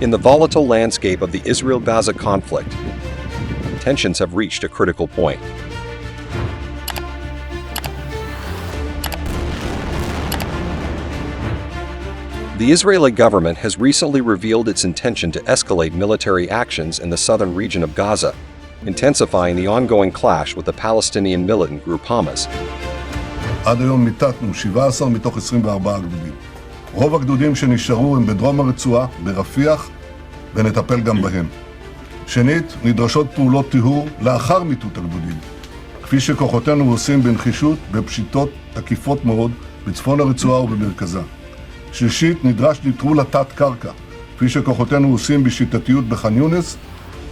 In the volatile landscape of the Israel-Gaza conflict, tensions have reached a critical point. The Israeli government has recently revealed its intention to escalate military actions in the southern region of Gaza, intensifying the ongoing clash with the Palestinian militant group Hamas. עד היום מיטטנו 17 מתוך 24 גדודים. רוב הגדודים שנשארו הם בדרום הרצועה, ברפיח, ונטפל גם בהם. שנית, נדרשות פעולות טיהור לאחר מיטוט הגדודים, כפי שכוחותינו עושים בנחישות בפשיטות תקיפות מאוד בצפון הרצועה ובמרכזה. שלישית, נדרש נטרול התת-קרקע, כפי שכוחותינו עושים בשיטתיות בח'אן יונס,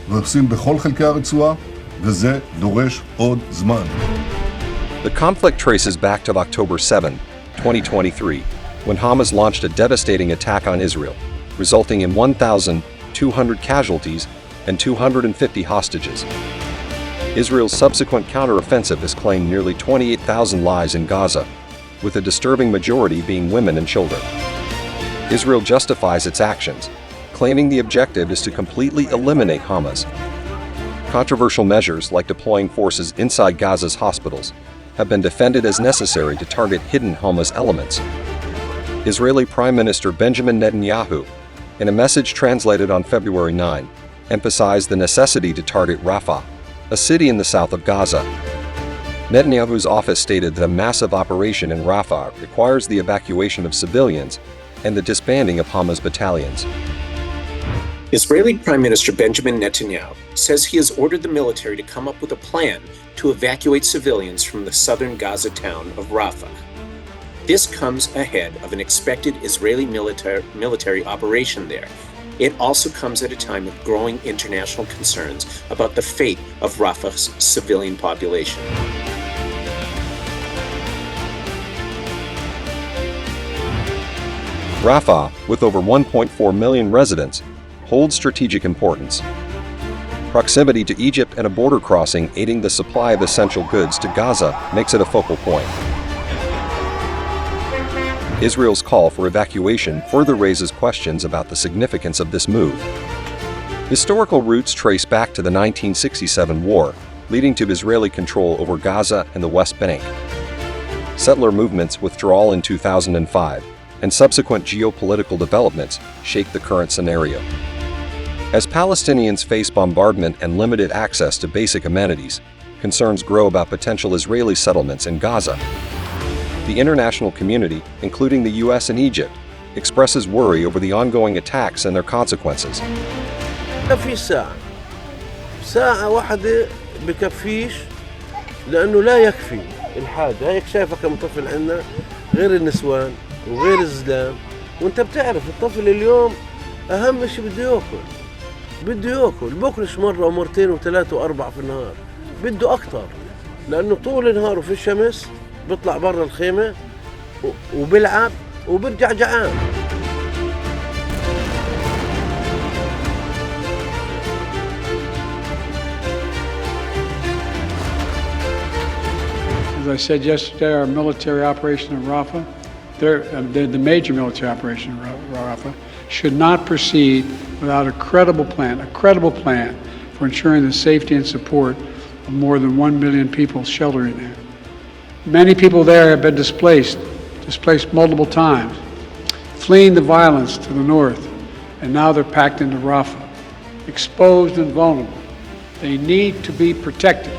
ועושים בכל חלקי הרצועה, וזה דורש עוד זמן. The conflict traces back to October 7, 2023, when Hamas launched a devastating attack on Israel, resulting in 1,200 casualties and 250 hostages. Israel's subsequent counteroffensive has claimed nearly 28,000 lives in Gaza, with a disturbing majority being women and children. Israel justifies its actions, claiming the objective is to completely eliminate Hamas. Controversial measures like deploying forces inside Gaza's hospitals have been defended as necessary to target hidden Hamas elements. Israeli Prime Minister Benjamin Netanyahu, in a message translated on February 9, emphasized the necessity to target Rafah, a city in the south of Gaza. Netanyahu's office stated that a massive operation in Rafah requires the evacuation of civilians and the disbanding of Hamas battalions. Israeli Prime Minister Benjamin Netanyahu says he has ordered the military to come up with a plan to evacuate civilians from the southern Gaza town of Rafah. This comes ahead of an expected Israeli military operation there. It also comes at a time of growing international concerns about the fate of Rafah's civilian population. Rafah, with over 1.4 million residents, holds strategic importance. Proximity to Egypt and a border crossing aiding the supply of essential goods to Gaza makes it a focal point. Israel's call for evacuation further raises questions about the significance of this move. Historical roots trace back to the 1967 war, leading to Israeli control over Gaza and the West Bank. Settler movements' withdrawal in 2005 and subsequent geopolitical developments shape the current scenario. As Palestinians face bombardment and limited access to basic amenities, concerns grow about potential Israeli settlements in Gaza. The international community, including the US and Egypt, expresses worry over the ongoing attacks and their consequences. في ساعة واحدة بكفيش لأنه لا يكفي الحاجة. هيك شايفة كم طفل عندنا غير النسوان وغير الزلام، وانت بتعرف الطفل اليوم أهم شيء بده ياكل بأكلش مرة ومرتين وثلاثة وأربعة في النهار، بده أكتر لأنه طول النهار وفي الشمس بيطلع برا الخيمة وبيلعب وبرجع جعان. As I said yesterday, our military operation in Rafah, the major military operation in Rafah, should not proceed without a credible plan for ensuring the safety and support of more than 1 million people sheltering there. Many people there have been displaced multiple times, fleeing the violence to the north, and now they're packed into Rafah, exposed and vulnerable. They need to be protected.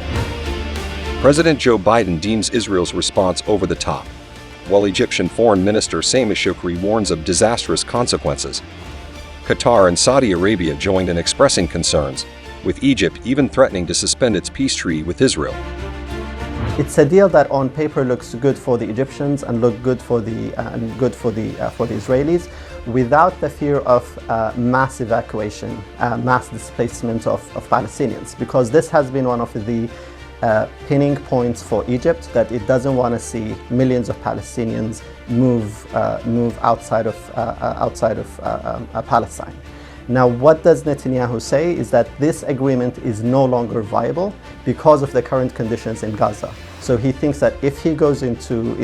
President Joe Biden deems Israel's response over the top, while Egyptian Foreign Minister Sameh Shoukry warns of disastrous consequences. Qatar and Saudi Arabia joined in expressing concerns, with Egypt even threatening to suspend its peace treaty with Israel. It's a deal that on paper looks good for the Egyptians and look good for the Israelis, without the fear of mass evacuation, mass displacement of Palestinians, because this has been one of the pinning points for Egypt, that it doesn't want to see millions of Palestinians move outside of Palestine. Now, what does Netanyahu say is that this agreement is no longer viable because of the current conditions in Gaza. So he thinks that if he goes into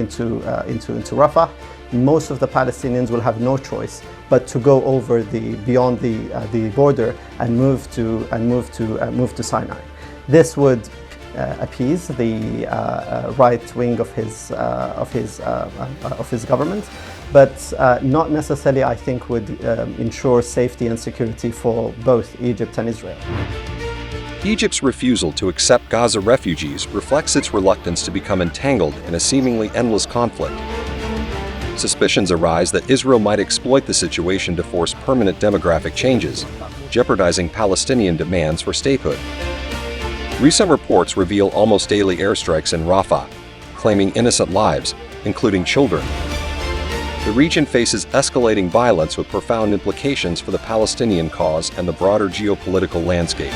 Rafah, most of the Palestinians will have no choice but to go over beyond the border and move to Sinai. This would appease the right wing of his government, but not necessarily, I think, would ensure safety and security for both Egypt and Israel. Egypt's refusal to accept Gaza refugees reflects its reluctance to become entangled in a seemingly endless conflict. Suspicions arise that Israel might exploit the situation to force permanent demographic changes, jeopardizing Palestinian demands for statehood. Recent reports reveal almost daily airstrikes in Rafah, claiming innocent lives, including children. The region faces escalating violence with profound implications for the Palestinian cause and the broader geopolitical landscape.